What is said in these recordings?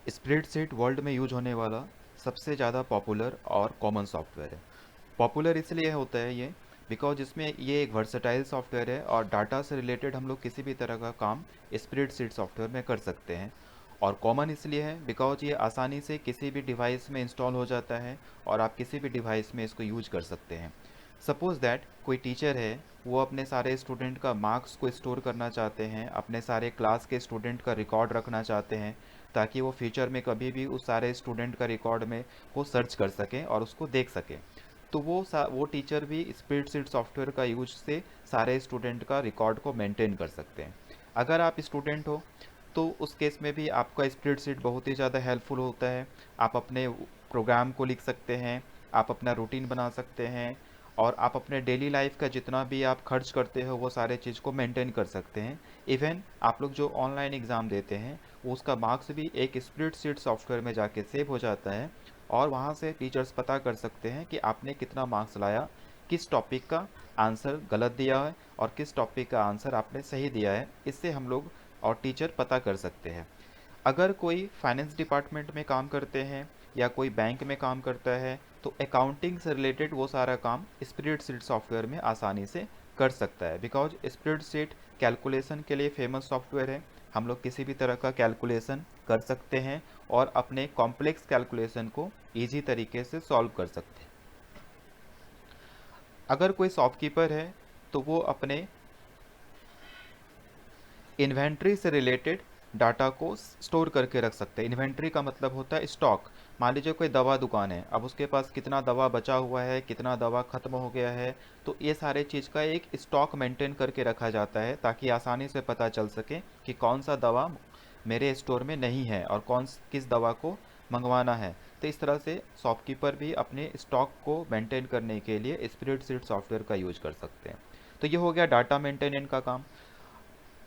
Spreadsheet world में use होने वाला सबसे ज़्यादा पॉपुलर और कॉमन सॉफ्टवेयर है। पॉपुलर इसलिए होता है ये बिकॉज इसमें ये एक वर्सेटाइल सॉफ्टवेयर है और डाटा से रिलेटेड हम लोग किसी भी तरह का काम स्प्रेडशीट सॉफ्टवेयर में कर सकते हैं। और कॉमन इसलिए है बिकॉज ये आसानी से किसी भी डिवाइस में इंस्टॉल हो जाता है और आप किसी भी डिवाइस में इसको यूज कर सकते हैं। सपोज़ दैट कोई टीचर है, वो अपने सारे स्टूडेंट का मार्क्स को स्टोर करना चाहते हैं, अपने सारे क्लास के स्टूडेंट का रिकॉर्ड रखना चाहते हैं, ताकि वो फ्यूचर में कभी भी उस सारे स्टूडेंट का रिकॉर्ड में वो सर्च कर सकें और उसको देख सकें। तो वो टीचर भी स्प्रेडशीट सॉफ्टवेयर का यूज से सारे स्टूडेंट का रिकॉर्ड को मेंटेन कर सकते हैं। अगर आप स्टूडेंट हो तो उस केस में भी आपका स्प्रेडशीट बहुत ही ज़्यादा हेल्पफुल होता है। आप अपने प्रोग्राम को लिख सकते हैं, आप अपना रूटीन बना सकते हैं और आप अपने डेली लाइफ का जितना भी आप खर्च करते हो वो सारे चीज़ को मेंटेन कर सकते हैं। इवन आप लोग जो ऑनलाइन एग्ज़ाम देते हैं वो उसका मार्क्स भी एक स्प्रेडशीट सॉफ्टवेयर में जाके सेव हो जाता है और वहाँ से टीचर्स पता कर सकते हैं कि आपने कितना मार्क्स लाया, किस टॉपिक का आंसर गलत दिया है और किस टॉपिक का आंसर आपने सही दिया है। इससे हम लोग और टीचर पता कर सकते हैं। अगर कोई फाइनेंस डिपार्टमेंट में काम करते हैं या कोई बैंक में काम करता है तो अकाउंटिंग से रिलेटेड वो सारा काम स्प्रेडशीट सॉफ्टवेयर में आसानी से कर सकता है बिकॉज स्प्रेडशीट कैलकुलेशन के लिए फेमस सॉफ्टवेयर है। हम लोग किसी भी तरह का कैलकुलेशन कर सकते हैं और अपने कॉम्प्लेक्स कैलकुलेशन को ईजी तरीके से सॉल्व कर सकते हैं। अगर कोई शॉपकीपर है तो वो अपने इन्वेंट्री से रिलेटेड डाटा को स्टोर करके रख सकते हैं। इन्वेंट्री का मतलब होता है स्टॉक। मान लीजिए कोई दवा दुकान है, अब उसके पास कितना दवा बचा हुआ है, कितना दवा ख़त्म हो गया है, तो ये सारे चीज़ का एक स्टॉक मेंटेन करके रखा जाता है ताकि आसानी से पता चल सके कि कौन सा दवा मेरे स्टोर में नहीं है और किस दवा को मंगवाना है। तो इस तरह से शॉपकीपर भी अपने स्टॉक को मेंटेन करने के लिए स्प्रेडशीट सॉफ्टवेयर का यूज कर सकते हैं। तो ये हो गया डाटा मेंटेनेंस का काम।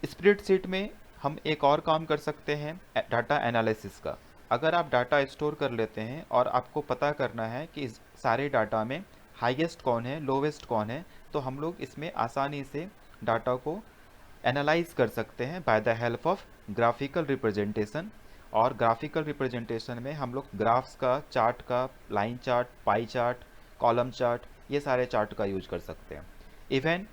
स्प्रेडशीट में हम एक और काम कर सकते हैं डाटा एनालिसिस का। अगर आप डाटा स्टोर कर लेते हैं और आपको पता करना है कि इस सारे डाटा में हाईएस्ट कौन है, लोवेस्ट कौन है, तो हम लोग इसमें आसानी से डाटा को एनालाइज कर सकते हैं by the help of graphical representation. और ग्राफिकल रिप्रेजेंटेशन में हम लोग ग्राफ्स का, चार्ट का, line chart, pie chart, column chart, ये सारे चार्ट का यूज कर सकते हैं। इवन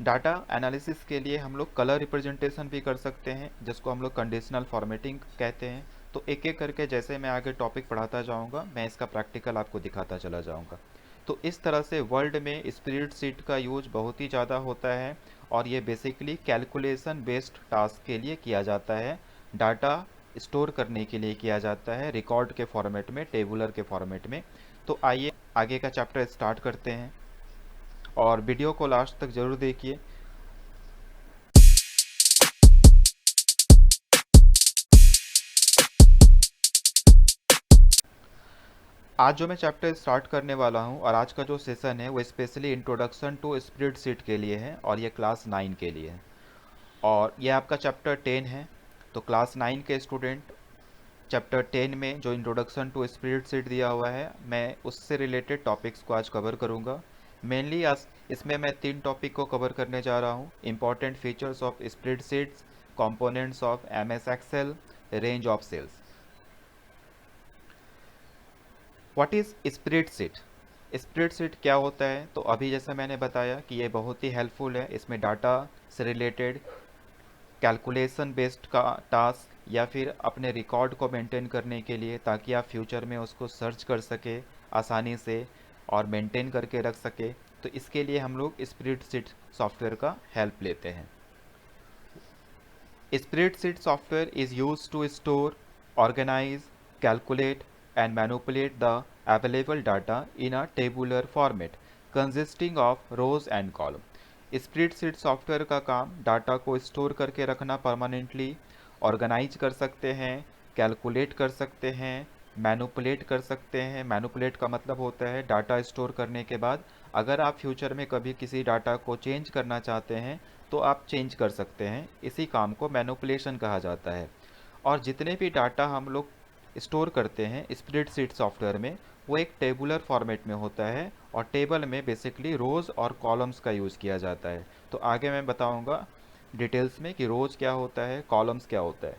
डाटा एनालिसिस के लिए हम लोग कलर रिप्रेजेंटेशन भी कर सकते हैं जिसको हम लोग कंडीशनल फॉर्मेटिंग कहते हैं। तो एक एक करके जैसे मैं आगे टॉपिक पढ़ाता जाऊंगा मैं इसका प्रैक्टिकल आपको दिखाता चला जाऊंगा। तो इस तरह से वर्ल्ड में स्प्रेडशीट का यूज बहुत ही ज़्यादा होता है और ये बेसिकली कैलकुलेशन बेस्ड टास्क के लिए किया जाता है। डाटा स्टोर करने के लिए किया जाता है रिकॉर्ड के फॉर्मेट में, टेबुलर के फॉर्मेट में। तो आइए आगे का चैप्टर स्टार्ट करते हैं और वीडियो को लास्ट तक ज़रूर देखिए। आज जो मैं चैप्टर स्टार्ट करने वाला हूं और आज का जो सेशन है वो स्पेशली इंट्रोडक्शन टू स्प्रेडशीट के लिए है और ये क्लास 9 के लिए है। और ये आपका चैप्टर 10 है। तो क्लास 9 के स्टूडेंट चैप्टर 10 में जो इंट्रोडक्शन टू स्प्रेडशीट दिया हुआ है मैं उससे रिलेटेड टॉपिक्स को आज कवर करूँगा। मेनली आज इसमें मैं 3 टॉपिक को कवर करने जा रहा हूँ। Important features of spreadsheets, components of MS excel, range of cells. What is spreadsheet? Spreadsheet क्या होता है? तो अभी जैसा मैंने बताया कि ये बहुत ही हेल्पफुल है। इसमें डाटा से रिलेटेड कैलकुलेशन बेस्ड का टास्क या फिर अपने रिकॉर्ड को मेंटेन करने के लिए ताकि आप फ्यूचर में उसको सर्च कर सके आसानी से और मेंटेन करके रख सके। तो इसके लिए हम लोग स्प्रेडशीट सॉफ्टवेयर का हेल्प लेते हैं। Spreadsheet software is used to store, organize, calculate, and manipulate the available data in a tabular format consisting of rows and columns. Spreadsheet software का काम डाटा को स्टोर करके रखना परमानेंटली, ऑर्गेनाइज कर सकते हैं, कैलकुलेट कर सकते हैं, मैनुपुलेट कर सकते हैं। मैनुपुलेट का मतलब होता है डाटा स्टोर करने के बाद अगर आप फ्यूचर में कभी किसी डाटा को चेंज करना चाहते हैं तो आप चेंज कर सकते हैं। इसी काम को मैनुपुलेशन कहा जाता है। और जितने भी डाटा हम लोग स्टोर करते हैं स्प्रेडशीट सॉफ्टवेयर में वो एक टेबुलर फॉर्मेट में होता है और टेबल में बेसिकली रोज़ और कॉलम्स का यूज़ किया जाता है। तो आगे मैं बताऊंगा डिटेल्स में कि रोज़ क्या होता है, कॉलम्स क्या होता है।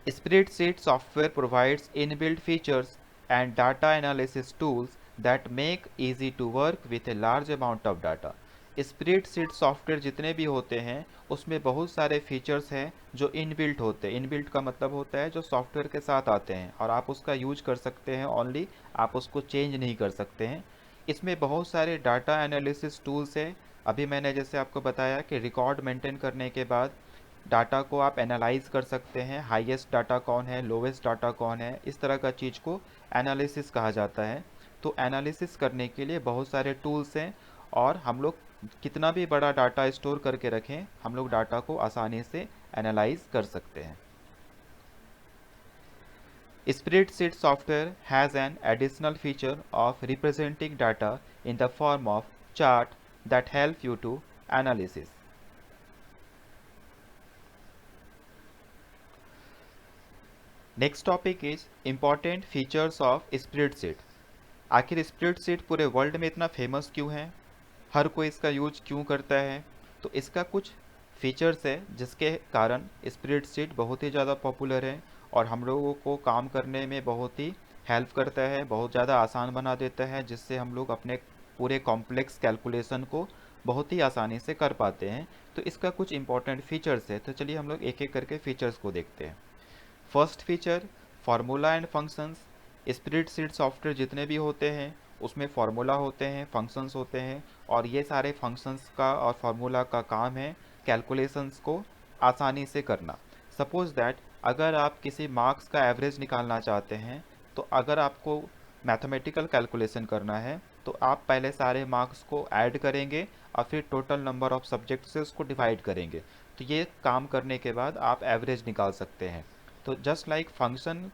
Spreadsheet software provides inbuilt features and data analysis tools that make easy to work with a large amount of data. Spreadsheet software जितने भी होते हैं उसमें बहुत सारे फीचर्स हैं जो इनबिल्ट होते हैं। इनबिल्ट का मतलब होता है जो सॉफ्टवेयर के साथ आते हैं और आप उसका यूज कर सकते हैं ओनली, आप उसको चेंज नहीं कर सकते हैं। इसमें बहुत सारे डाटा एनालिसिस टूल्स हैं। अभी मैंने जैसे आपको बताया कि रिकॉर्ड मेंटेन करने के बाद डाटा को आप एनालाइज कर सकते हैं, हाईएस्ट डाटा कौन है, लोवेस्ट डाटा कौन है, इस तरह का चीज़ को एनालिसिस कहा जाता है। तो एनालिसिस करने के लिए बहुत सारे टूल्स हैं और हम लोग कितना भी बड़ा डाटा स्टोर करके रखें, हम लोग डाटा को आसानी से एनालाइज कर सकते हैं। Spreadsheet software has an additional feature of representing data in the form of chart that help you to analysis. Next topic is important features of spreadsheet. आखिर स्प्रेडशीट पूरे वर्ल्ड में इतना फेमस क्यों है, हर कोई इसका यूज क्यों करता है? तो इसका कुछ फीचर्स है जिसके कारण स्प्रेडशीट बहुत ही ज़्यादा पॉपुलर है और हम लोगों को काम करने में बहुत ही हेल्प करता है, बहुत ज़्यादा आसान बना देता है, जिससे हम लोग अपने पूरे कॉम्प्लेक्स कैलकुलेशन को बहुत ही आसानी से कर पाते हैं। तो इसका कुछ इंपॉर्टेंट फीचर्स है, तो चलिए हम लोग एक एक करके फीचर्स को देखते हैं। First feature, formula and functions. Spreadsheet software जितने भी होते हैं उसमें फार्मूला होते हैं, फंक्शंस होते हैं और ये सारे फंक्शंस का और फार्मूला का काम है कैलकुलेशंस को आसानी से करना। सपोज दैट अगर आप किसी मार्क्स का एवरेज निकालना चाहते हैं, तो अगर आपको मैथमेटिकल कैलकुलेशन करना है तो आप पहले सारे मार्क्स को ऐड करेंगे और फिर टोटल नंबर ऑफ सब्जेक्ट से उसको डिवाइड करेंगे। तो ये काम करने के बाद आप एवरेज निकाल सकते हैं। तो जस्ट लाइक फंक्शन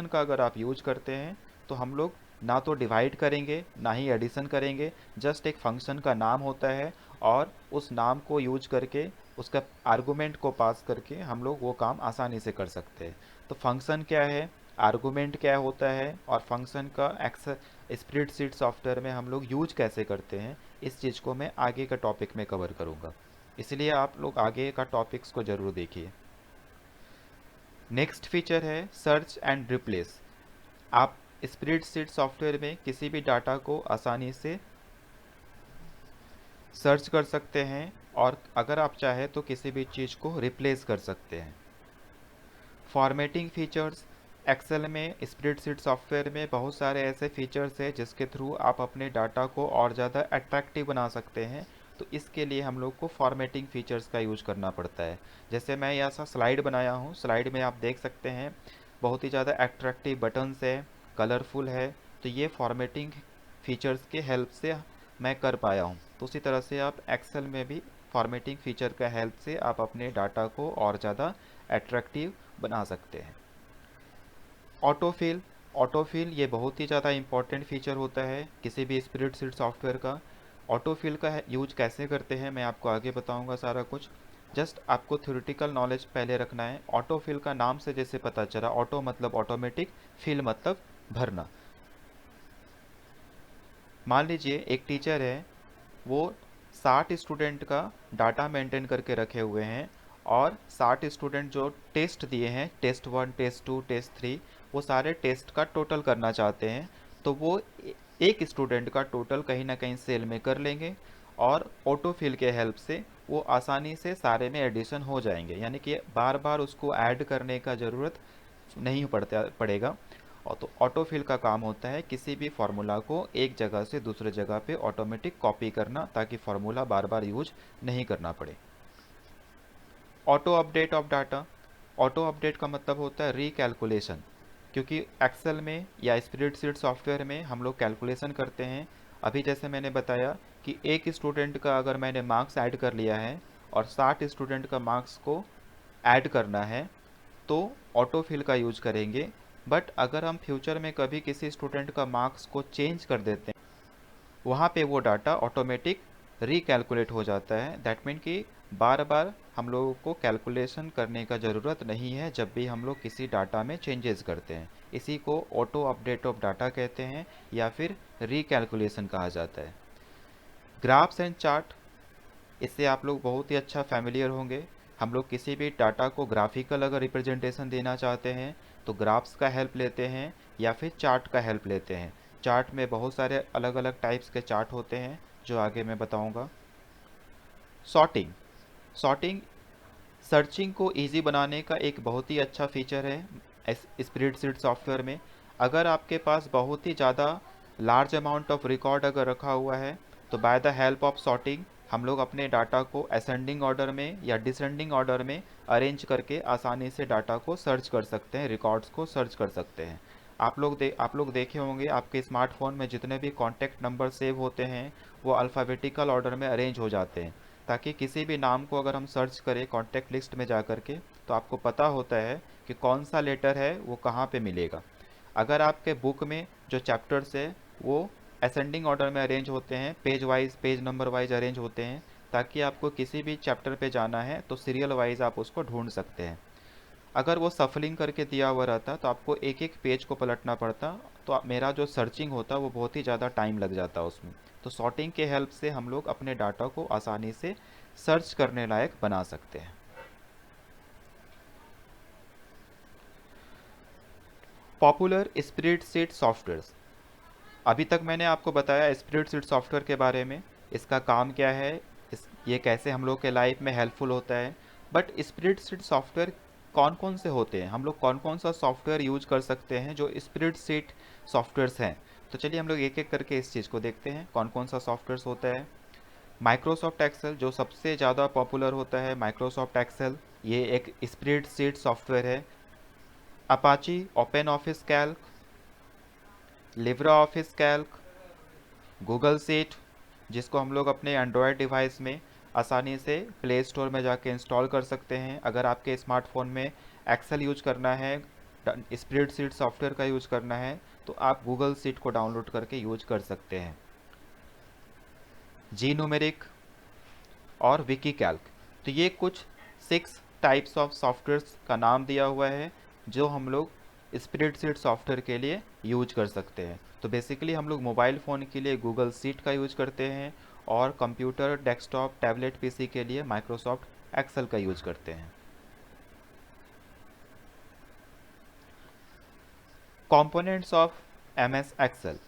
का अगर आप यूज करते हैं तो हम लोग ना तो डिवाइड करेंगे ना ही एडिशन करेंगे, जस्ट एक फंक्शन का नाम होता है और उस नाम को यूज करके उसका आर्गुमेंट को पास करके हम लोग वो काम आसानी से कर सकते हैं। तो फंक्शन क्या है, आर्गुमेंट क्या होता है और फंक्शन का स्प्रेडशीट सॉफ्टवेयर में हम लोग यूज कैसे करते हैं, इस चीज़ को मैं आगे का टॉपिक में कवर करूँगा, इसलिए आप लोग आगे का टॉपिक्स को ज़रूर देखिए। नेक्स्ट फीचर है सर्च एंड रिप्लेस। आप स्प्रेडशीट सॉफ्टवेयर में किसी भी डाटा को आसानी से सर्च कर सकते हैं और अगर आप चाहें तो किसी भी चीज़ को रिप्लेस कर सकते हैं। Formatting features. एक्सेल में स्प्रेडशीट सॉफ्टवेयर में बहुत सारे ऐसे फीचर्स हैं जिसके थ्रू आप अपने डाटा को और ज़्यादा अट्रैक्टिव बना सकते हैं। तो इसके लिए हम लोग को फॉर्मेटिंग फीचर्स का यूज करना पड़ता है। जैसे मैं यहाँ सा स्लाइड बनाया हूँ, स्लाइड में आप देख सकते हैं बहुत ही ज़्यादा अट्रैक्टिव बटन्स है, कलरफुल है। तो ये फॉर्मेटिंग फीचर्स के हेल्प से मैं कर पाया हूँ। तो उसी तरह से आप एक्सेल में भी फॉर्मेटिंग फीचर का हेल्प से आप अपने डाटा को और ज़्यादा अट्रैक्टिव बना सकते हैं। ऑटोफिल। ऑटोफिल ये बहुत ही ज़्यादा इंपॉर्टेंट फीचर होता है किसी भी स्प्रेडशीट सॉफ्टवेयर का। ऑटोफिल का यूज कैसे करते हैं मैं आपको आगे बताऊंगा सारा कुछ, जस्ट आपको थ्योरेटिकल नॉलेज पहले रखना है। ऑटोफिल का नाम से जैसे पता चला, ऑटो मतलब ऑटोमेटिक, फिल मतलब भरना। मान लीजिए एक टीचर है, वो 60 स्टूडेंट का डाटा मेंटेन करके रखे हुए हैं और 60 स्टूडेंट जो टेस्ट दिए हैं, टेस्ट 1, टेस्ट 2, टेस्ट 3, वो सारे टेस्ट का टोटल करना चाहते हैं। तो वो एक स्टूडेंट का टोटल कहीं ना कहीं सेल में कर लेंगे और ऑटोफिल के हेल्प से वो आसानी से सारे में एडिशन हो जाएंगे, यानी कि बार बार उसको ऐड करने का ज़रूरत नहीं पड़ेगा। और तो ऑटोफिल का काम होता है किसी भी फार्मूला को एक जगह से दूसरे जगह पे ऑटोमेटिक कॉपी करना, ताकि फार्मूला बार बार यूज नहीं करना पड़े। Auto update of data. Auto update का मतलब होता है रिकैलकुलेशन, क्योंकि एक्सेल में या स्प्रेडशीट सॉफ्टवेयर में हम लोग कैलकुलेशन करते हैं। अभी जैसे मैंने बताया कि एक स्टूडेंट का अगर मैंने मार्क्स ऐड कर लिया है और 60 स्टूडेंट का मार्क्स को ऐड करना है तो ऑटोफिल का यूज करेंगे। बट अगर हम फ्यूचर में कभी किसी स्टूडेंट का मार्क्स को चेंज कर देते हैं, वहाँ पे वो डाटा ऑटोमेटिक रिकैलकुलेट हो जाता है। दैट मीन कि बार बार हम लोगों को कैलकुलेशन करने का ज़रूरत नहीं है जब भी हम लोग किसी डाटा में चेंजेस करते हैं। इसी को ऑटो अपडेट ऑफ डाटा कहते हैं या फिर रिकैलकुलेशन कहा जाता है। ग्राफ्स एंड चार्ट, इससे आप लोग बहुत ही अच्छा फैमिलियर होंगे। हम लोग किसी भी डाटा को ग्राफिकल अगर रिप्रेजेंटेशन देना चाहते हैं तो ग्राफ्स का हेल्प लेते हैं या फिर चार्ट का हेल्प लेते हैं। चार्ट में बहुत सारे अलग अलग टाइप्स के चार्ट होते हैं जो आगे मैं बताऊंगा। सॉर्टिंग सॉर्टिंग सर्चिंग को इजी बनाने का एक बहुत ही अच्छा फीचर है स्प्रेडशीट सॉफ्टवेयर में। अगर आपके पास बहुत ही ज़्यादा लार्ज अमाउंट ऑफ रिकॉर्ड अगर रखा हुआ है तो by the help of sorting हम लोग अपने डाटा को असेंडिंग ऑर्डर में या डिसेंडिंग ऑर्डर में अरेंज करके आसानी से डाटा को सर्च कर सकते हैं, रिकॉर्ड्स को सर्च कर सकते हैं। आप लोग देखे होंगे आपके स्मार्टफोन में जितने भी कॉन्टैक्ट नंबर सेव होते हैं वो अल्फ़ाबेटिकल ऑर्डर में अरेंज हो जाते हैं, ताकि किसी भी नाम को अगर हम सर्च करें कॉन्टैक्ट लिस्ट में जा कर के तो आपको पता होता है कि कौन सा लेटर है वो कहाँ पे मिलेगा। अगर आपके बुक में जो चैप्टर्स है वो असेंडिंग ऑर्डर में अरेंज होते हैं, page wise page number wise arrange होते हैं, ताकि आपको किसी भी चैप्टर पे जाना है तो सीरियल वाइज आप उसको ढूंढ सकते हैं। अगर वो सफलिंग करके दिया हुआ रहता तो आपको एक एक पेज को पलटना पड़ता, तो मेरा जो सर्चिंग होता वो बहुत ही ज़्यादा टाइम लग जाता उसमें। तो सॉर्टिंग के हेल्प से हम लोग अपने डाटा को आसानी से सर्च करने लायक बना सकते हैं। Popular spreadsheet softwares. अभी तक मैंने आपको बताया स्प्रेडशीट सॉफ्टवेयर के बारे में, इसका काम क्या है, ये कैसे हम लोग के लाइफ में हेल्पफुल होता है। बट स्प्रेडशीट सॉफ्टवेयर कौन कौन से होते हैं, हम लोग कौन कौन सा सॉफ्टवेयर यूज कर सकते हैं जो स्प्रेडशीट सॉफ्टवेयर्स हैं। तो चलिए हम लोग एक एक करके इस चीज़ को देखते हैं कौन कौन सा सॉफ्टवेयर होता है। माइक्रोसॉफ्ट एक्सेल जो सबसे ज़्यादा पॉपुलर होता है, माइक्रोसॉफ्ट एक्सेल ये एक स्प्रेडशीट सॉफ्टवेयर है। Apache open office Calc, Libra office Calc, Google seat जिसको हम लोग अपने एंड्रॉयड डिवाइस में आसानी से प्ले स्टोर में जाके इंस्टॉल कर सकते हैं। अगर आपके स्मार्टफोन में एक्सेल यूज करना है, स्प्रेडशीट सॉफ्टवेयर का यूज करना है तो आप गूगल सीट को डाउनलोड करके यूज कर सकते हैं। जी न्यूमेरिक और विकी कैल्क, तो ये कुछ 6 टाइप्स ऑफ सॉफ्टवेयर्स का नाम दिया हुआ है जो हम लोग स्प्रेडशीट सॉफ्टवेयर के लिए यूज कर सकते हैं। तो बेसिकली हम लोग मोबाइल फ़ोन के लिए गूगल सीट का यूज करते हैं और कंप्यूटर डेस्कटॉप टैबलेट पीसी के लिए माइक्रोसॉफ्ट एक्सेल का यूज करते हैं। Components of MS excel.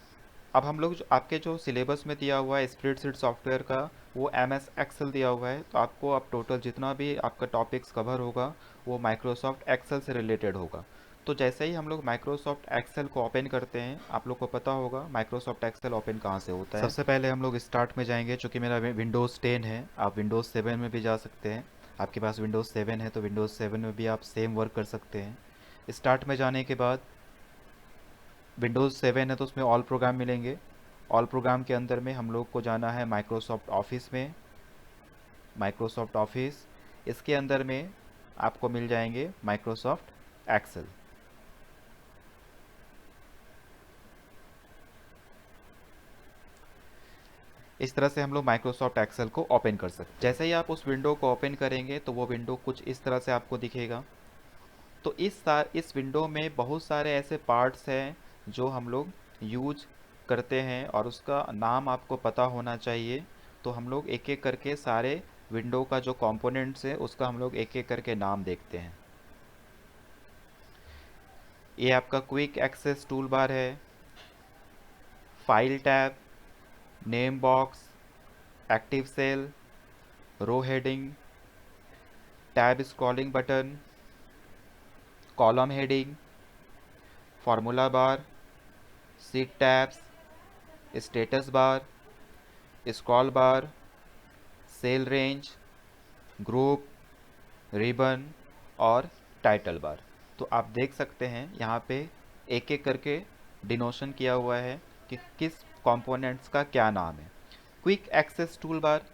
अब हम लोग आपके जो सिलेबस में दिया हुआ है स्प्रेडशीट सॉफ्टवेयर का वो एमएस एक्सेल दिया हुआ है, तो आपको अब टोटल जितना भी आपका टॉपिक्स कवर होगा वो माइक्रोसॉफ्ट एक्सेल से रिलेटेड होगा। तो जैसे ही हम लोग माइक्रोसॉफ्ट एक्सेल को ओपन करते हैं, आप लोग को पता होगा माइक्रोसॉफ्ट एक्सेल ओपन कहाँ से होता है। सबसे पहले हम लोग स्टार्ट में जाएंगे, चूँकि मेरा विंडोज़ 10 है, आप विंडोज़ 7 में भी जा सकते हैं। आपके पास विंडोज़ 7 है तो विंडोज़ 7 में भी आप सेम वर्क कर सकते हैं। स्टार्ट में जाने के बाद विंडोज़ 7 है तो उसमें ऑल प्रोग्राम मिलेंगे। ऑल प्रोग्राम के अंदर में हम लोग को जाना है माइक्रोसॉफ्ट ऑफिस में। माइक्रोसॉफ्ट ऑफिस, इसके अंदर में आपको मिल जाएंगे माइक्रोसॉफ्ट एक्सेल। इस तरह से हम लोग माइक्रोसॉफ्ट एक्सेल को ओपन कर सकते हैं। जैसे ही आप उस विंडो को ओपन करेंगे तो वो विंडो कुछ इस तरह से आपको दिखेगा। तो इस विंडो में बहुत सारे ऐसे पार्ट्स हैं जो हम लोग यूज करते हैं और उसका नाम आपको पता होना चाहिए। तो हम लोग एक एक करके सारे विंडो का जो कंपोनेंट्स है उसका हम लोग एक एक करके नाम देखते हैं। ये आपका क्विक एक्सेस टूल बार है, file tab, name box, active cell, row heading, tab scrolling button, column heading, formula bar, sheet tabs, status bar, scroll bar, cell range, group, ribbon और टाइटल बार। तो आप देख सकते हैं यहाँ पे एक एक करके डिनोशन किया हुआ है कि किस कंपोनेंट्स का क्या नाम है। Quick access tool bar,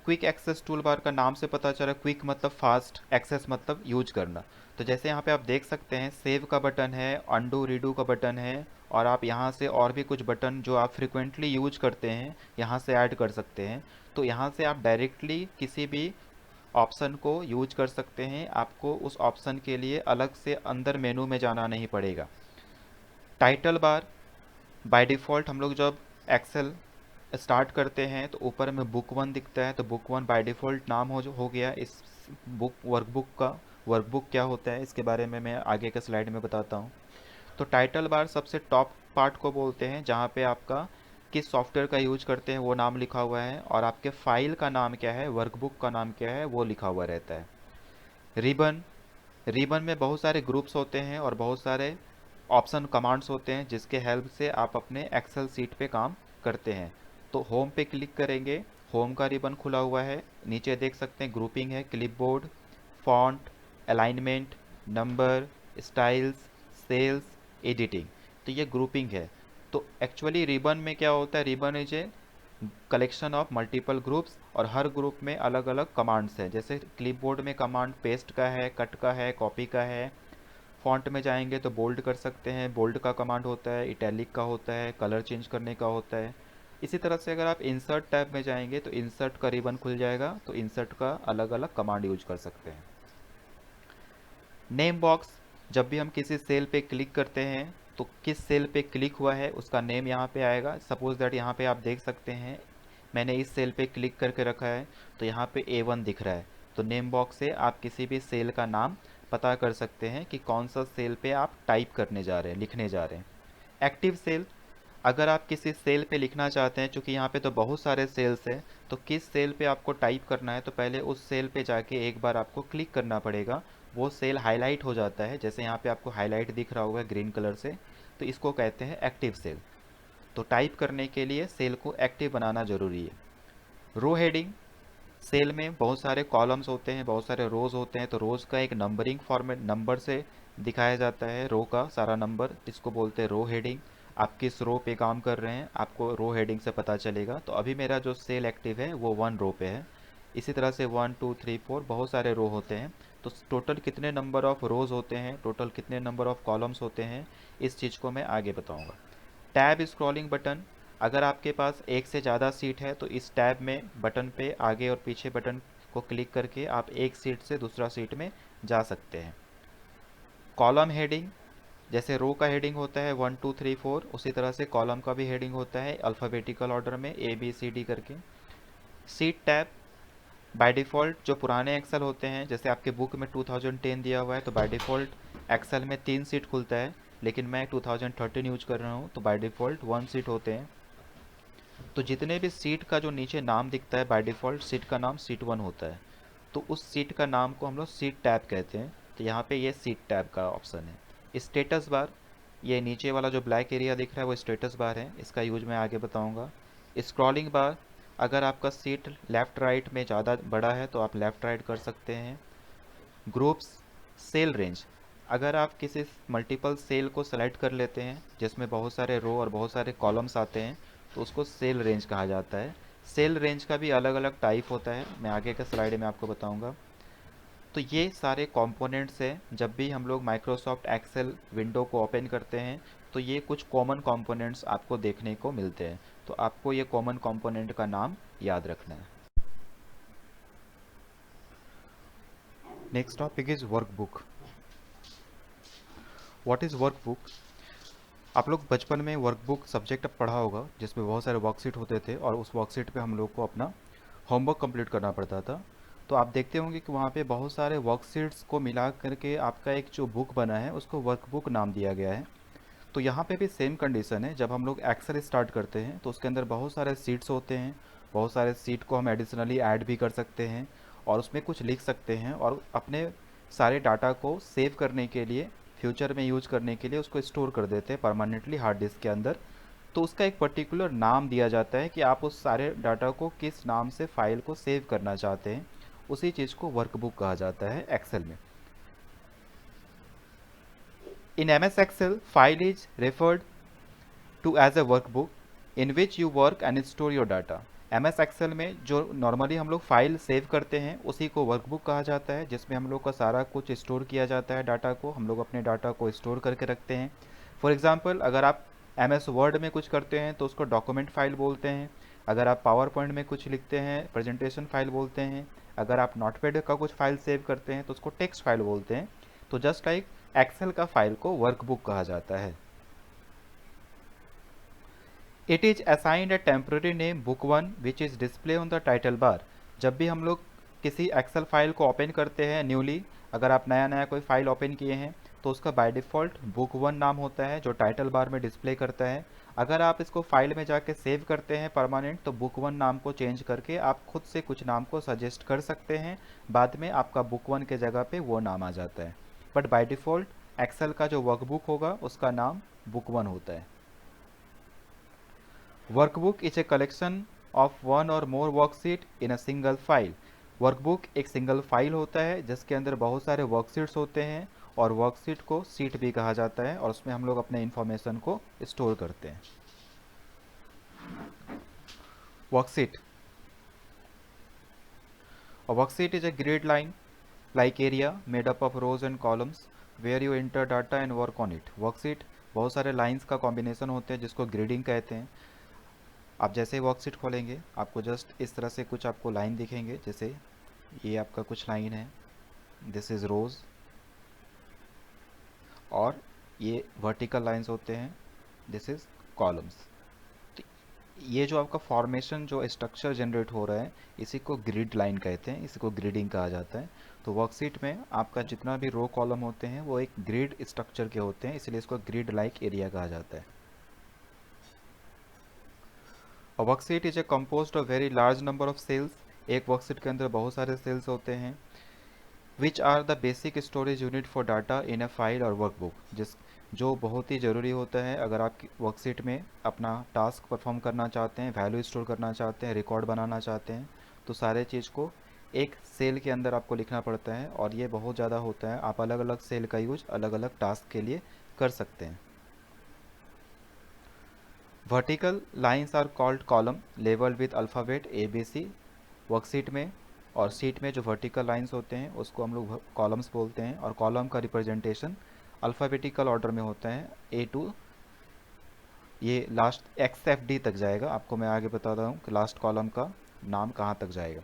quick access tool bar का नाम से पता चला, क्विक मतलब फास्ट, एक्सेस मतलब यूज करना। तो जैसे यहाँ पे आप देख सकते हैं सेव का बटन है, अंडू रीडू का बटन है और आप यहाँ से और भी कुछ बटन जो आप फ्रिक्वेंटली यूज करते हैं यहाँ से ऐड कर सकते हैं। तो यहाँ से आप डायरेक्टली किसी भी ऑप्शन को यूज कर सकते हैं, आपको उस ऑप्शन के लिए अलग से अंदर मेनू में जाना नहीं पड़ेगा। टाइटल बार, बाय डिफ़ॉल्ट हम लोग जब एक्सेल स्टार्ट करते हैं तो ऊपर में बुक 1 दिखता है, तो बुक 1 बाय डिफ़ॉल्ट नाम हो गया इस वर्कबुक क्या होता है इसके बारे में मैं आगे के स्लाइड में बताता हूँ। तो टाइटल बार सबसे टॉप पार्ट को बोलते हैं, जहाँ पे आपका किस सॉफ्टवेयर का यूज करते हैं वो नाम लिखा हुआ है, और आपके फाइल का नाम क्या है, वर्कबुक का नाम क्या है, वो लिखा हुआ रहता है। रिबन, रिबन में बहुत सारे ग्रुप्स होते हैं और बहुत सारे ऑप्शन कमांड्स होते हैं जिसके हेल्प से आप अपने एक्सेल सीट पे काम करते हैं। तो होम पे क्लिक करेंगे, होम का रिबन खुला हुआ है, नीचे देख सकते हैं ग्रुपिंग है, clipboard, font, alignment, number, styles, cells, editing. तो ये ग्रुपिंग है। तो एक्चुअली रिबन में क्या होता है, ribbon is a collection of multiple groups, और हर ग्रुप में अलग अलग कमांड्स हैं। जैसे क्लिपबोर्ड में कमांड पेस्ट का है, कट का है, कॉपी का है। फॉन्ट में जाएंगे तो बोल्ड कर सकते हैं, बोल्ड का कमांड होता है, इटैलिक का होता है, कलर चेंज करने का होता है। इसी तरह से अगर आप इंसर्ट टैब में जाएंगे तो इंसर्ट का रिबन खुल जाएगा, तो इंसर्ट का अलग अलग कमांड यूज कर सकते हैं। नेम बॉक्स, जब भी हम किसी सेल पे क्लिक करते हैं तो किस सेल पे क्लिक हुआ है उसका नेम यहाँ पे आएगा। सपोज दैट यहाँ पे आप देख सकते हैं मैंने इस सेल पे क्लिक करके रखा है, तो यहाँ पे A1 दिख रहा है। तो नेम बॉक्स से आप किसी भी सेल का नाम पता कर सकते हैं कि कौन सा सेल पे आप टाइप करने जा रहे हैं, लिखने जा रहे हैं। एक्टिव सेल, अगर आप किसी सेल पे लिखना चाहते हैं, चूंकि यहाँ पे तो बहुत सारे सेल्स हैं, तो किस सेल पे आपको टाइप करना है तो पहले उस सेल पे जाके एक बार आपको क्लिक करना पड़ेगा। वो सेल हाईलाइट हो जाता है, जैसे यहाँ पे आपको हाईलाइट दिख रहा होगा ग्रीन कलर से, तो इसको कहते हैं एक्टिव सेल। तो टाइप करने के लिए सेल को एक्टिव बनाना जरूरी है। रो हेडिंग, सेल में बहुत सारे कॉलम्स होते हैं, बहुत सारे रोज होते हैं, तो रोज का एक नंबरिंग फॉर्मेट, नंबर से दिखाया जाता है रो का सारा नंबर, इसको बोलते हैं रो हेडिंग। आप किस रो पे काम कर रहे हैं आपको रो हेडिंग से पता चलेगा। तो अभी मेरा जो सेल एक्टिव है वो 1 रो पे है। इसी तरह से 1 2 3 4 बहुत सारे रो होते हैं। तो टोटल कितने नंबर ऑफ रोज होते हैं, टोटल कितने नंबर ऑफ कॉलम्स होते हैं, इस चीज़ को मैं आगे बताऊंगा। टैब स्क्रॉलिंग बटन, अगर आपके पास एक से ज़्यादा सीट है तो इस टैब में बटन पे आगे और पीछे बटन को क्लिक करके आप एक सीट से दूसरा सीट में जा सकते हैं। कॉलम हेडिंग, जैसे रो का हेडिंग होता है 1 2 3 4, उसी तरह से कॉलम का भी हेडिंग होता है अल्फ़ाबेटिकल ऑर्डर में ABCD करके। सीट टैब, बाय डिफ़ॉल्ट जो पुराने एक्सेल होते हैं, जैसे आपके बुक में 2010 दिया हुआ है तो बाय डिफ़ॉल्ट एक्सेल में 3 सीट खुलता है, लेकिन मैं 2013 यूज कर रहा हूँ तो बाय डिफ़ॉल्ट 1 सीट होते हैं। तो जितने भी सीट का जो नीचे नाम दिखता है बाय डिफ़ॉल्ट सीट का नाम सीट 1 होता है। तो उस सीट का नाम को हम लोग सीट टैब कहते हैं। तो यहाँ पे ये सीट टैब का ऑप्शन है। स्टेटस बार, ये नीचे वाला जो ब्लैक एरिया दिख रहा है वो स्टेटस बार है, इसका यूज मैं आगे बताऊँगा। स्क्रॉलिंग बार, अगर आपका सीट लेफ़्ट राइट में ज़्यादा बड़ा है तो आप लेफ़्ट राइट कर सकते हैं। ग्रुप्स, सेल रेंज, अगर आप किसी मल्टीपल सेल को सेलेक्ट कर लेते हैं जिसमें बहुत सारे रो और बहुत सारे कॉलम्स आते हैं तो उसको सेल रेंज कहा जाता है। सेल रेंज का भी अलग अलग टाइप होता है, मैं आगे के स्लाइड में आपको बताऊंगा। तो ये सारे कंपोनेंट्स हैं, जब भी हम लोग माइक्रोसॉफ्ट एक्सेल विंडो को ओपन करते हैं तो ये कुछ कॉमन कंपोनेंट्स आपको देखने को मिलते हैं। तो आपको ये कॉमन कंपोनेंट का नाम याद रखना है। Next topic is workbook. What is workbook? आप लोग बचपन में वर्कबुक सब्जेक्ट पढ़ा होगा जिसमें बहुत सारे वर्कशीट होते थे और उस वर्कशीट पे हम लोग को अपना होमवर्क कंप्लीट करना पड़ता था। तो आप देखते होंगे कि वहाँ पे बहुत सारे वर्कशीट्स को मिला करके आपका एक जो बुक बना है उसको वर्कबुक नाम दिया गया है। तो यहाँ पे भी सेम कंडीशन है, जब हम लोग एक्सेल स्टार्ट करते हैं तो उसके अंदर बहुत सारे सीट्स होते हैं, बहुत सारे सीट को हम एडिशनली ऐड भी कर सकते हैं और उसमें कुछ लिख सकते हैं, और अपने सारे डाटा को सेव करने के लिए, फ्यूचर में यूज करने के लिए उसको स्टोर कर देते हैं परमानेंटली हार्ड डिस्क के अंदर। तो उसका एक पर्टिकुलर नाम दिया जाता है कि आप उस सारे डाटा को किस नाम से फाइल को सेव करना चाहते हैं, उसी चीज़ को वर्कबुक कहा जाता है एक्सेल में। In MS Excel, file is referred to as a workbook in which you work and store your data. MS Excel में जो नॉर्मली हम लोग फाइल सेव करते हैं उसी को वर्कबुक कहा जाता है, जिसमें हम लोग का सारा कुछ स्टोर किया जाता है, डाटा को हम लोग अपने डाटा को स्टोर करके रखते हैं। फॉर एग्जांपल, अगर आप MS वर्ड में कुछ करते हैं तो उसको डॉक्यूमेंट फाइल बोलते हैं। अगर आप पावर पॉइंट में कुछ लिखते हैं प्रेजेंटेशन फाइल बोलते हैं। अगर आप नोटपैड का कुछ फाइल सेव करते हैं तो उसको टेक्स्ट फाइल बोलते हैं। तो जस्ट लाइक एक्सेल का फाइल को वर्कबुक कहा जाता है। It is assigned a temporary name book 1 which is display on the title bar. जब भी हम लोग किसी एक्सेल फाइल को ओपन करते हैं न्यूली, अगर आप नया नया कोई फाइल ओपन किए हैं तो उसका बाय डिफ़ॉल्ट बुक वन नाम होता है जो टाइटल बार में डिस्प्ले करता है। अगर आप इसको फाइल में जाके सेव करते हैं परमानेंट तो बुक वन नाम को चेंज करके आप खुद से कुछ नाम को सजेस्ट कर सकते हैं, बाद में आपका बुक वन के जगह पे वो नाम आ जाता है। बट बाय डिफ़ॉल्ट एक्सेल का जो वर्कबुक होगा उसका नाम बुक वन होता है। Workbook is a collection of one और more worksheet in a single file. Workbook एक सिंगल फाइल होता है जिसके अंदर बहुत सारे वर्कशीट्स होते हैं, और वर्कशीट को सीट भी कहा जाता है, और उसमें हम लोग अपने इंफॉर्मेशन को स्टोर करते हैं। Worksheet, a worksheet is a grid line like area made up of rows and columns where you enter data and work on it। Worksheet बहुत सारे लाइंस का कॉम्बिनेशन होते हैं जिसको ग्रिडिंग कहते हैं। आप जैसे ही वर्कशीट खोलेंगे आपको जस्ट इस तरह से कुछ आपको लाइन दिखेंगे, जैसे ये आपका कुछ लाइन है, दिस इज़ रोज, और ये वर्टिकल लाइंस होते हैं, दिस इज़ कॉलम्स। ये जो आपका फॉर्मेशन जो स्ट्रक्चर जनरेट हो रहा है इसी को ग्रिड लाइन कहते हैं, इसी को ग्रिडिंग कहा जाता है। तो वर्कशीट में आपका जितना भी रो कॉलम होते हैं वो एक ग्रिड स्ट्रक्चर के होते हैं, इसलिए इसको ग्रिड लाइक एरिया कहा जाता है। Worksheet is a composed of very large number of cells. एक वर्कशीट के अंदर बहुत सारे सेल्स होते हैं। Which are the basic storage unit for data in a file और वर्कबुक, जो बहुत ही ज़रूरी होता है अगर आप वर्कशीट में अपना टास्क परफॉर्म करना चाहते हैं, वैल्यू स्टोर करना चाहते हैं, रिकॉर्ड बनाना चाहते हैं, तो सारे चीज़ को एक सेल के अंदर आपको लिखना पड़ता है, और ये बहुत ज़्यादा होता है। आप अलग अलग सेल का यूज अलग अलग टास्क के लिए कर सकते हैं। Vertical lines are called column labelled with alphabet ABC। Worksheet में और सीट में जो वर्टिकल लाइंस होते हैं उसको हम लोग कॉलम्स बोलते हैं, और कॉलम का रिप्रेजेंटेशन अल्फ़ाबेटिकल ऑर्डर में होता है, A टू ये लास्ट XFD तक जाएगा। आपको मैं आगे बताता हूँ कि लास्ट कॉलम का नाम कहाँ तक जाएगा।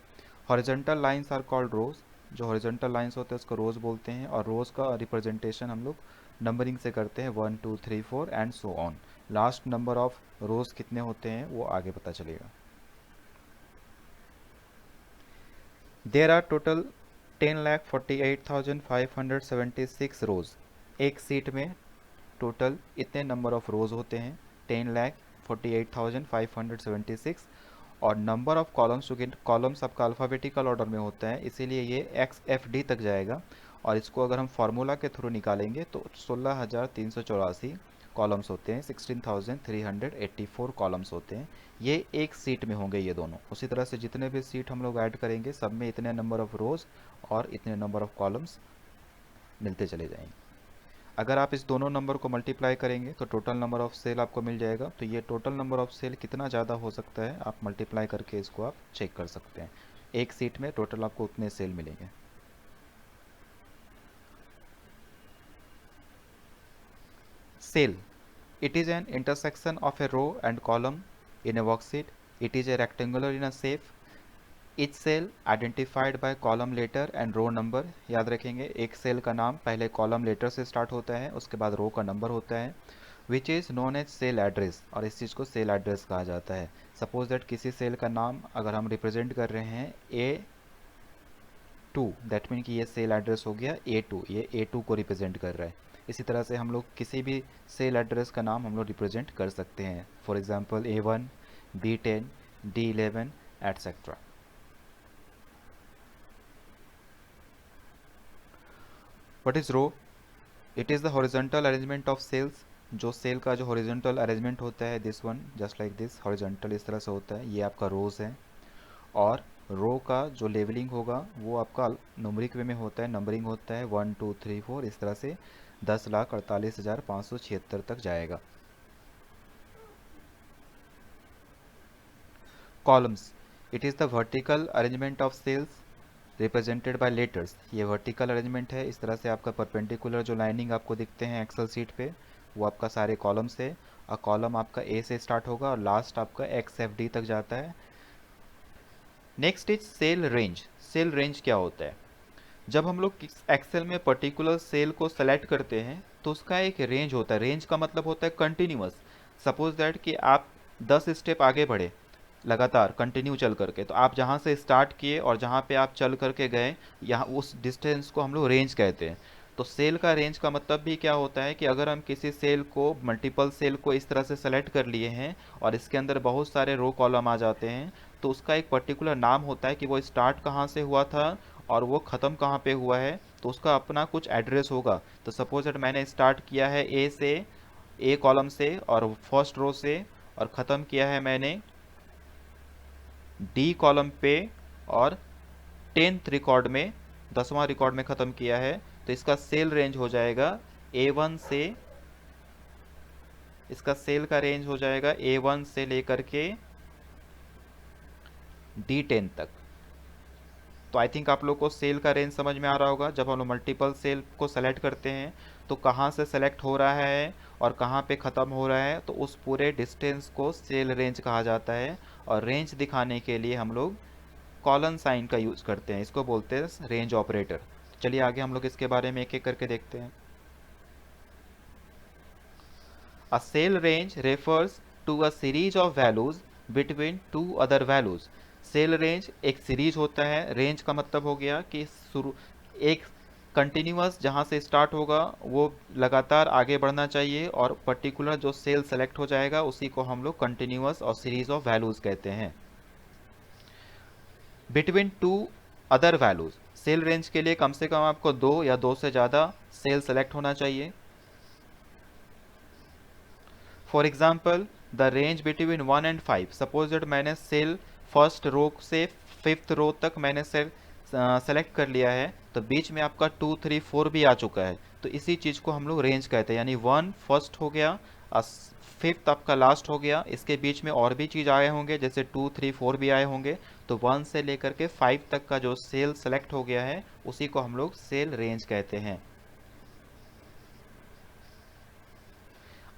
हॉरिजॉन्टल लाइंस आर कॉल्ड रोज, जो हॉरिजॉन्टल लाइंस होते हैं उसको रोज बोलते हैं, और रोज का रिप्रेजेंटेशन हम लोग नंबरिंग से करते हैं, 1 2 3 4 and so on. Last number of रोज कितने होते हैं वो आगे पता चलेगा। देर आर टोटल 10,48,576 रोज। एक सीट में टोटल इतने नंबर ऑफ रोज होते हैं, 10,48,576, और नंबर ऑफ कॉलम्स, चूँकि कॉलम्स आपका अल्फ़ाबेटिकल ऑर्डर में होता है इसीलिए ये XFD तक जाएगा, और इसको अगर हम फार्मूला के थ्रू निकालेंगे तो 16,384 कॉलम्स होते हैं, 16,384 कॉलम्स होते हैं। ये एक सीट में होंगे ये दोनों। उसी तरह से जितने भी सीट हम लोग ऐड करेंगे सब में इतने नंबर ऑफ रोज और इतने नंबर ऑफ कॉलम्स मिलते चले जाएंगे। अगर आप इस दोनों नंबर को मल्टीप्लाई करेंगे तो टोटल नंबर ऑफ सेल आपको मिल जाएगा। तो ये टोटल नंबर ऑफ सेल कितना ज़्यादा हो सकता है आप मल्टीप्लाई करके इसको आप चेक कर सकते हैं। एक सीट में टोटल आपको उतने सेल मिलेंगे। Cell. It is an intersection of a row and column in a worksheet. It is a rectangular in a shape. Each cell identified by column letter and row number। याद रखेंगे एक cell का नाम पहले column letter से start होता है, उसके बाद रो का नंबर होता है। Which is known as cell address, और इस चीज़ को सेल एड्रेस कहा जाता है। सपोज दैट किसी सेल का नाम अगर हम रिप्रेजेंट कर रहे हैं A2, दैट मीन कि ये सेल एड्रेस हो गया A2, ये A2 को रिप्रेजेंट कर रहा है। इसी तरह से हम लोग किसी भी सेल एड्रेस का नाम हम लोग रिप्रेजेंट कर सकते हैं, for example A1, B10, D11 etcetera. What is row? It is the horizontal arrangement of cells. जो सेल का जो हॉरिजॉन्टल अरेंजमेंट होता है, this one just like this, horizontal इस तरह से होता है, ये आपका रोज है। और रो का जो लेवलिंग होगा वो आपका न्यूमरिक वे में होता है, नंबरिंग होता है 1 2 3 4 इस तरह से 10,48,576 तक जाएगा। Columns, it is the vertical arrangement of cells represented by letters. ये वर्टिकल अरेंजमेंट है, इस तरह से आपका परपेंडिकुलर जो लाइनिंग आपको दिखते हैं एक्सेल सीट पे वो आपका सारे कॉलम्स है, और कॉलम आपका A से स्टार्ट होगा और लास्ट आपका XFD तक जाता है। Next is cell range. Cell range क्या होता है? जब हम लोग एक्सेल में पर्टिकुलर सेल को सेलेक्ट करते हैं तो उसका एक रेंज होता है। रेंज का मतलब होता है कंटिन्यूअस। सपोज दैट कि आप 10 स्टेप आगे बढ़े लगातार कंटिन्यू चल करके, तो आप जहाँ से स्टार्ट किए और जहाँ पे आप चल करके गए, यहाँ उस डिस्टेंस को हम लोग रेंज कहते हैं। तो सेल का रेंज का मतलब भी क्या होता है कि अगर हम किसी सेल को, मल्टीपल सेल को इस तरह से सेलेक्ट कर लिए हैं और इसके अंदर बहुत सारे रो कॉलम आ जाते हैं, तो उसका एक पर्टिकुलर नाम होता है कि वो स्टार्ट कहाँ से हुआ था और वो ख़त्म कहाँ पे हुआ है, तो उसका अपना कुछ एड्रेस होगा। तो सपोज दैट मैंने स्टार्ट किया है ए से, ए कॉलम से और फर्स्ट रो से, और ख़त्म किया है मैंने डी कॉलम पे और 10th रिकॉर्ड में, 10वां रिकॉर्ड में ख़त्म किया है, तो इसका सेल रेंज हो जाएगा A1 से, इसका सेल का रेंज हो जाएगा A1 से लेकर के D10 तक। तो आई थिंक आप लोग को सेल का रेंज समझ में आ रहा होगा। जब हम लोग मल्टीपल सेल को सेलेक्ट करते हैं तो कहाँ से सेलेक्ट हो रहा है और कहाँ पे ख़त्म हो रहा है, तो उस पूरे डिस्टेंस को सेल रेंज कहा जाता है। और रेंज दिखाने के लिए हम लोग कॉलन साइन का यूज़ करते हैं, इसको बोलते हैं रेंज ऑपरेटर। चलिए आगे हम लोग इसके बारे में एक एक करके देखते हैं। A cell range refers to a series of values between two other values। Cell range एक सीरीज होता है। रेंज का मतलब हो गया कि शुरू, एक कंटिन्यूअस जहाँ से स्टार्ट होगा वो लगातार आगे बढ़ना चाहिए, और पर्टिकुलर जो सेल सेलेक्ट हो जाएगा उसी को हम लोग कंटिन्यूअस और सीरीज ऑफ वैल्यूज कहते हैं। Between two other values, cell range के लिए कम से कम आपको दो या दो से ज़्यादा सेल सेलेक्ट होना चाहिए। For example the range between 1 and 5, suppose that मैंने सेल फर्स्ट रो से 5th रो तक मैंने सेल सेलेक्ट कर लिया है, तो बीच में आपका 2, 3, 4 भी आ चुका है, तो इसी चीज़ को हम लोग रेंज कहते हैं। यानी 1 फर्स्ट हो गया, 5th आपका लास्ट हो गया, इसके बीच में और भी चीज़ आए होंगे जैसे 2, 3, 4 भी आए होंगे, तो 1 से लेकर के 5 तक का जो सेल सेलेक्ट हो गया है उसी को हम लोग सेल रेंज कहते हैं।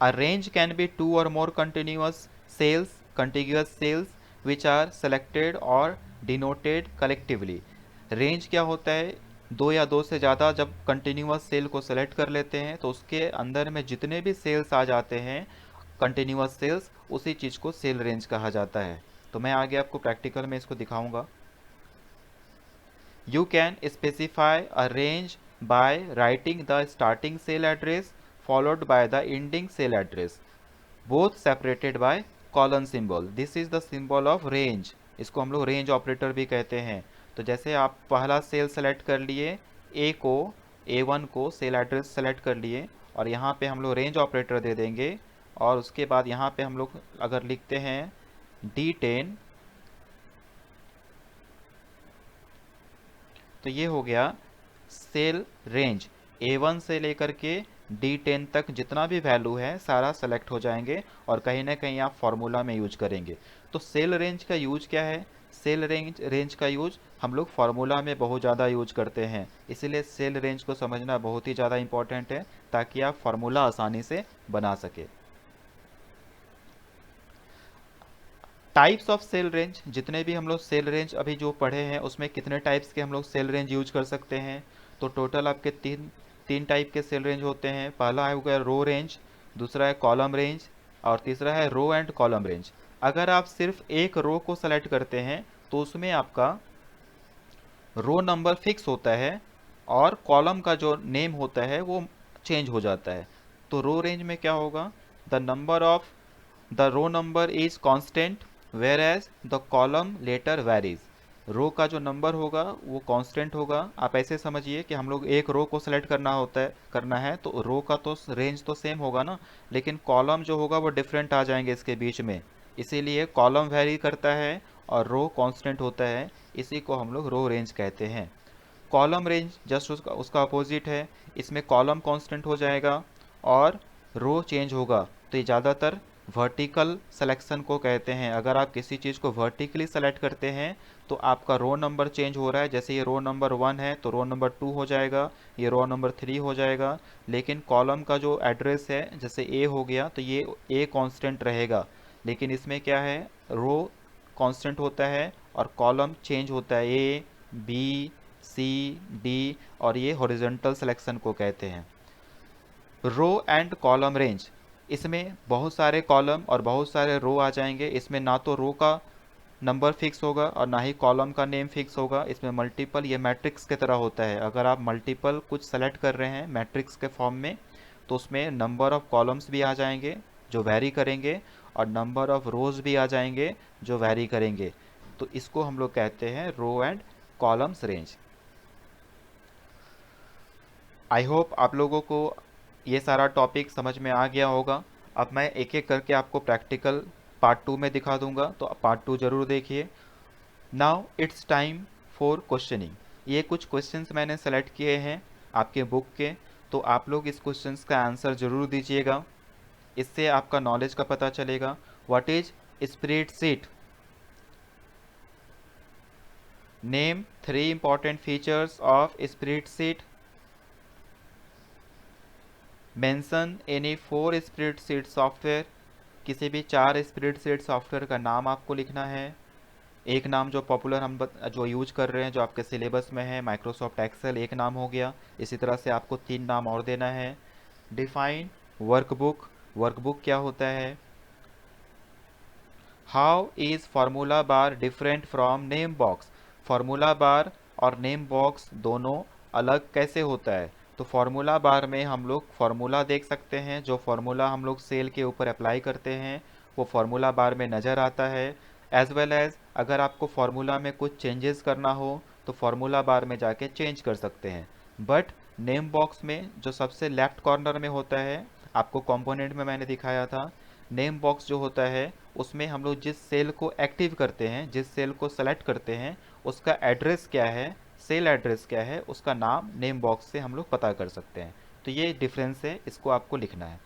A range can be two or more contiguous cells which are selected or denoted collectively। Range क्या होता है? दो या दो से ज़्यादा जब कंटिन्यूअस सेल को सेलेक्ट कर लेते हैं तो उसके अंदर में जितने भी सेल्स आ जाते हैं कंटिन्यूअस सेल्स, उसी चीज़ को सेल रेंज कहा जाता है। तो मैं आगे आपको प्रैक्टिकल में इसको दिखाऊंगा। You can specify a range by writing the starting cell address followed by the ending cell address, both separated by colon symbol। This is the symbol of range। इसको हम लोग रेंज ऑपरेटर भी कहते हैं। तो जैसे आप पहला सेल सेलेक्ट कर लिए, ए को, A1 को सेल एड्रेस सेलेक्ट कर लिए, और यहाँ पे हम लोग रेंज ऑपरेटर दे देंगे, और उसके बाद यहाँ पे हम लोग अगर लिखते हैं D10, तो ये हो गया सेल रेंज। A1 से लेकर के D10 तक जितना भी वैल्यू है सारा सेलेक्ट हो जाएंगे, और कहीं ना कहीं आप फार्मूला में यूज करेंगे। तो सेल रेंज का यूज क्या है? सेल रेंज का यूज हम लोग फार्मूला में बहुत ज़्यादा यूज करते हैं, इसीलिए सेल रेंज को समझना बहुत ही ज़्यादा इंपॉर्टेंट है ताकि आप फार्मूला आसानी से बना सके। टाइप्स ऑफ सेल रेंज, जितने भी हम लोग सेल रेंज अभी जो पढ़े हैं उसमें कितने टाइप्स के हम लोग सेल रेंज यूज कर सकते हैं? तो टोटल आपके तीन टाइप के सेल रेंज होते हैं। पहला है हो गया रो रेंज, दूसरा है कॉलम रेंज, और तीसरा है रो एंड कॉलम रेंज। अगर आप सिर्फ एक रो को सेलेक्ट करते हैं तो उसमें आपका रो नंबर फिक्स होता है और कॉलम का जो नेम होता है वो चेंज हो जाता है। तो रो रेंज में क्या होगा? The number of the row number is constant whereas the column letter varies. Row का जो नंबर होगा वो कांस्टेंट होगा। आप ऐसे समझिए कि हम लोग एक रो को सेलेक्ट करना है तो रो का तो रेंज तो सेम होगा ना, लेकिन कॉलम जो होगा वो डिफरेंट आ जाएंगे इसके बीच में, इसीलिए कॉलम वेरी करता है और रो कांस्टेंट होता है, इसी को हम लोग रो रेंज कहते हैं। कॉलम रेंज जस्ट उसका अपोजिट है, इसमें कॉलम कांस्टेंट हो जाएगा और रो चेंज होगा। तो ये ज़्यादातर वर्टिकल सिलेक्शन को कहते हैं। अगर आप किसी चीज़ को वर्टिकली सेलेक्ट करते हैं तो आपका रो नंबर चेंज हो रहा है, जैसे ये रो नंबर 1 है तो रो नंबर 2 हो जाएगा, ये रो नंबर 3 हो जाएगा। लेकिन कॉलम का जो एड्रेस है जैसे ए हो गया तो ये ए कांस्टेंट रहेगा, लेकिन इसमें क्या है, रो कांस्टेंट होता है और कॉलम चेंज होता है, ए, बी, सी, डी, और ये हॉरिजॉन्टल सिलेक्शन को कहते हैं। रो एंड कॉलम रेंज, इसमें बहुत सारे कॉलम और बहुत सारे रो आ जाएंगे। इसमें ना तो रो का नंबर फिक्स होगा और ना ही कॉलम का नेम फिक्स होगा। इसमें मल्टीपल, ये मैट्रिक्स की तरह होता है। अगर आप मल्टीपल कुछ सेलेक्ट कर रहे हैं मैट्रिक्स के फॉर्म में, तो उसमें नंबर ऑफ कॉलम्स भी आ जाएंगे जो वैरी करेंगे, और नंबर ऑफ रोज भी आ जाएंगे जो वैरी करेंगे। तो इसको हम लोग कहते हैं row and columns range. I hope आप लोगों को ये सारा टॉपिक समझ में आ गया होगा। अब मैं एक एक करके आपको प्रैक्टिकल पार्ट 2 में दिखा दूंगा, तो पार्ट 2 जरूर देखिए। Now it's time for questioning. ये कुछ क्वेश्चंस मैंने सेलेक्ट किए हैं आपके बुक के, तो आप लोग इस क्वेश्चंस का आंसर जरूर दीजिएगा। इससे आपका नॉलेज का पता चलेगा। What is spreadsheet? Name 3 important features of spreadsheet. Mention any 4 spreadsheet software. किसी भी 4 स्प्रेडशीट सॉफ्टवेयर का नाम आपको लिखना है। एक नाम जो पॉपुलर हम जो यूज कर रहे हैं, जो आपके सिलेबस में है, माइक्रोसॉफ्ट एक्सेल एक नाम हो गया। इसी तरह से आपको 3 नाम और देना है। Define workbook. वर्कबुक क्या होता है? How is formula bar different from name box? Formula बार और नेम बॉक्स दोनों अलग कैसे होता है? तो फार्मूला बार में हम लोग फार्मूला देख सकते हैं। जो फार्मूला हम लोग सेल के ऊपर अप्लाई करते हैं वो फार्मूला बार में नज़र आता है। एज वेल एज अगर आपको फार्मूला में कुछ चेंजेस करना हो तो फार्मूला बार में जाके चेंज कर सकते हैं। बट नेम बॉक्स में जो सबसे लेफ्ट कॉर्नर में होता है, आपको कंपोनेंट में मैंने दिखाया था, नेम बॉक्स जो होता है उसमें हम लोग जिस सेल को एक्टिव करते हैं, जिस सेल को सेलेक्ट करते हैं, उसका एड्रेस क्या है, सेल एड्रेस क्या है, उसका नाम नेम बॉक्स से हम लोग पता कर सकते हैं। तो ये डिफरेंस है, इसको आपको लिखना है।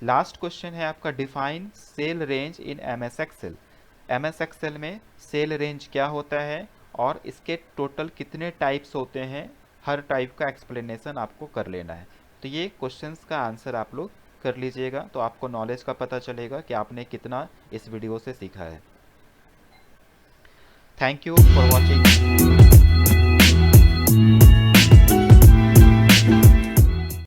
लास्ट क्वेश्चन है आपका define cell range in M S Excel. M S Excel में सेल रेंज क्या होता है और इसके टोटल कितने टाइप्स होते हैं, हर टाइप का एक्सप्लेनेशन आपको कर लेना है। तो ये क्वेश्चंस का आंसर आप लोग कर लीजिएगा, तो आपको नॉलेज का पता चलेगा कि आपने कितना इस वीडियो से सीखा है। Thank you for watching.